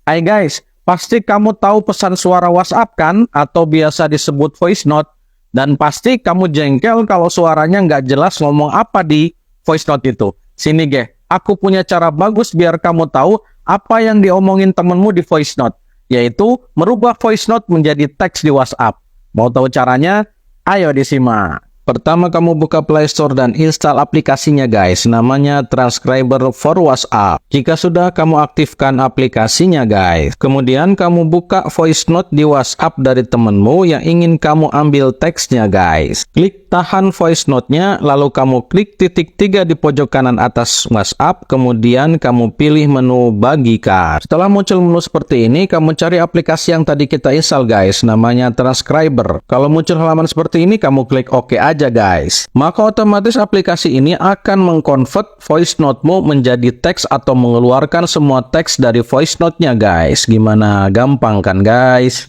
Hai guys, pasti kamu tahu pesan suara WhatsApp kan? Atau biasa disebut voice note. Dan pasti kamu jengkel kalau suaranya nggak jelas ngomong apa di voice note itu. Sini ge, aku punya cara bagus biar kamu tahu apa yang diomongin temenmu di voice note. Yaitu merubah voice note menjadi teks di WhatsApp. Mau tahu caranya? Ayo disimak. Pertama kamu buka Play Store dan install aplikasinya guys, namanya Transcriber for WhatsApp. Jika sudah kamu aktifkan aplikasinya guys, kemudian kamu buka voice note di WhatsApp dari temenmu yang ingin kamu ambil teksnya guys. Klik tahan voice note-nya, lalu kamu klik titik 3 di pojok kanan atas WhatsApp, kemudian kamu pilih menu bagikan. Setelah muncul menu seperti ini, kamu cari aplikasi yang tadi kita install guys, namanya Transcriber. Kalau muncul halaman seperti ini, kamu klik OK aja guys. Maka otomatis aplikasi ini akan mengkonvert voice note-mu menjadi teks atau mengeluarkan semua teks dari voice note-nya guys. Gimana? Gampang kan guys?